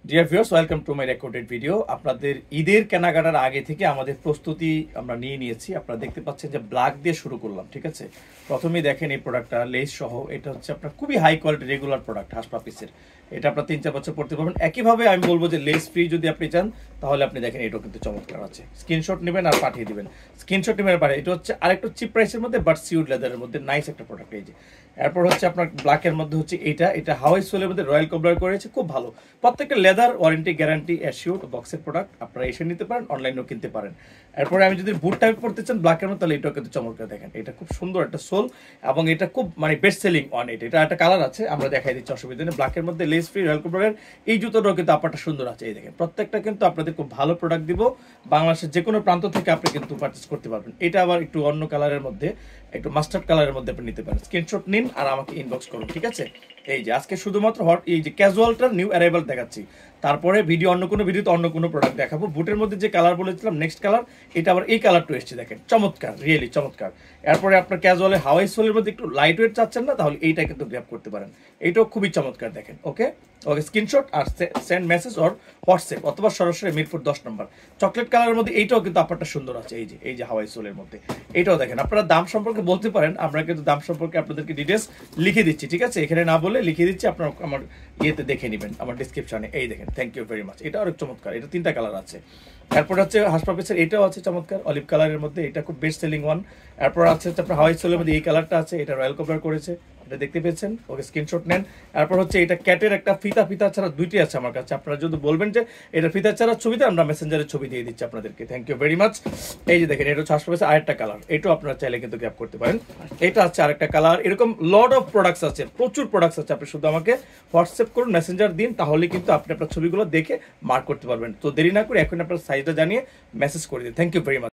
Dear viewers, welcome to my recorded video. আপনাদের ঈদের কেনাকাটার আগে থেকে আমাদের প্রস্তুতি আমরা নিয়ে নিয়েছি। আপনারা দেখতে পাচ্ছেন যে ব্ল্যাক দিয়ে শুরু করলাম, ঠিক আছে। প্রথমেই দেখেন এই প্রোডাক্টটা লেস সহ, এটা হচ্ছে আপনার খুবই হাই কোয়ালিটি রেগুলার প্রোডাক্ট হাঁস পাপিসের। এটা আপনার 3-4 বছর পড়তে পারবেন। একইভাবে আমি বলবো যে লেস ফ্রি যদি আপনি চান তাহলে আপনি দেখেন এটাও কিন্তু চমৎকার আছে। স্ক্রিনশট নেবেন আর পাঠিয়ে দিবেন। স্ক্রিনশট নেবেন আর পাঠিয়ে, এটা হচ্ছে আরেকটু চিপ প্রাইসের মধ্যে বাট সিউড লেদারের মধ্যে নাইস একটা প্রোডাক্ট। এই যে এরপর হচ্ছে আপনার ব্ল্যাকের মধ্যে হচ্ছে এটা হাওয়াই সোলের মধ্যে রয়্যাল কবলার করেছে, খুব ভালো। প্রত্যেকটা লেদার ওয়ারেন্টি গ্যারান্টি অ্যাসিওর্ড বক্সের প্রোডাক্ট। আপনারা এসে নিতে পারেন, অনলাইনেও কিনতে পারেন। এরপরে আমি যদি বুট টাইপ পড়তে চান ব্ল্যাকের মধ্যে, তাহলে এটাও কিন্তু চমৎকার। দেখেন এটা খুব সুন্দর একটা সোল এবং এটা খুব বেস্ট সেলিং অন। এটা একটা কালার আছে, আমরা দেখাই দিচ্ছি, অসুবিধা নেই। ব্ল্যাকের মধ্যে লেস ফ্রি রয়্যাল কবলার এই জুতোটাও কিন্তু আপনারটা সুন্দর আছে। এই দেখেন প্রত্যেকটা কিন্তু আপনাদের খুব ভালো প্রোডাক্ট দিব। বাংলাদেশের যে কোনো প্রান্ত থেকে আপনি কিন্তু পারচেস করতে পারবেন। এটা আবার একটু অন্য কালারের মধ্যে, একটু মাস্টার্ড কালারের মধ্যে আপনি নিতে পারেন। স্ক্রিনশট নিন আর আমাকে ইনবক্স করুন, ঠিক আছে। এই যে আজকে শুধুমাত্র এই যে ক্যাজুয়ালটার নিউ অ্যারাইভাল দেখাচ্ছি, তারপরে ভিডিও অন্য কোনো ভিডিওতে অন্য কোনো প্রোডাক্ট দেখাবো। বুটের মধ্যে যে কালার বলেছিলাম নেক্সট কালার, এটা আবার এই কালারটা এসছে, দেখেন চমৎকার, রিয়েলি চমৎকার। এরপরে আপনার ক্যাজুয়ালে হাওয়াই সোলের মধ্যে একটু লাইট ওয়েট চাচ্ছেন না, তাহলে এইটা কিন্তু গ্র্যাব করতে পারেন। এইটাও খুবই চমৎকার, দেখেন। ওকে ওকে, স্ক্রিনশট আর সেন্ড মেসেজ অর হোয়াটসঅ্যাপ অথবা সরাসরি মিরপুর 10 নম্বর। চকলেট কালারের মধ্যে এইটাও কিন্তু আপনারটা সুন্দর আছে। এই যে হাওয়াই সোলের মধ্যে এইটাও দেখেন। আপনারা দাম সম্পর্কে বলতে পারেন, আমরা কিন্তু দাম সম্পর্কে আপনাদেরকে ডিটেলস লিখে দিচ্ছি, ঠিক আছে। এখানে না বলে লিখে দিচ্ছি, আপনার আমার ইয়েতে দেখে নেবেন, আমার ডিসক্রিপশনে। এই দেখেন, থ্যাংক ইউ ভেরি মাচ। এটা অনেক চমৎকার, এটা 3টা কালার আছে। এরপর হচ্ছে হাঁস পাপিসের এটাও আছে চমৎকার অলিভ কালারের মধ্যে, এটা খুব বেস্ট সেলিং ওয়ান। এরপর আছে আপনার হাওয়াই সোলের মধ্যে এই কালারটা আছে, এটা রয়্যাল কভার করেছে, এটা দেখতে পেয়েছেন। ওকে, স্ক্রিনশট নেন। এরপর হচ্ছে এটা ক্যাটের একটা ফিতা ছাড়া দুইটি আছে আমার কাছে। আপনারা যদি বলবেন যে এটা ফিতা ছাড়া ছবিতে, আমরা মেসেঞ্জারের ছবি দিয়ে দিচ্ছি আপনাদেরকে। Thank you very much. এই যে দেখেন, এটা হচ্ছে হাঁস পাপিসের আরেকটা কালার, এটাও আপনারা চাইলে কিন্তু গ্র্যাব করতে পারেন। এটা আছে আরেকটা কালার। এরকম লট অফ প্রোডাক্টস আছে, প্রচুর প্রোডাক্টস আছে। আপনি শুধু আমাকে হোয়াটসঅ্যাপ করুন, মেসেঞ্জার দিন, তাহলে কিন্তু আপনি আপনার ছবিগুলো দেখে মার্ক করতে পারবেন। তো দেরি না করে এখন আপনার সাইজটা জানিয়ে মেসেজ করে দিন। Thank you very much.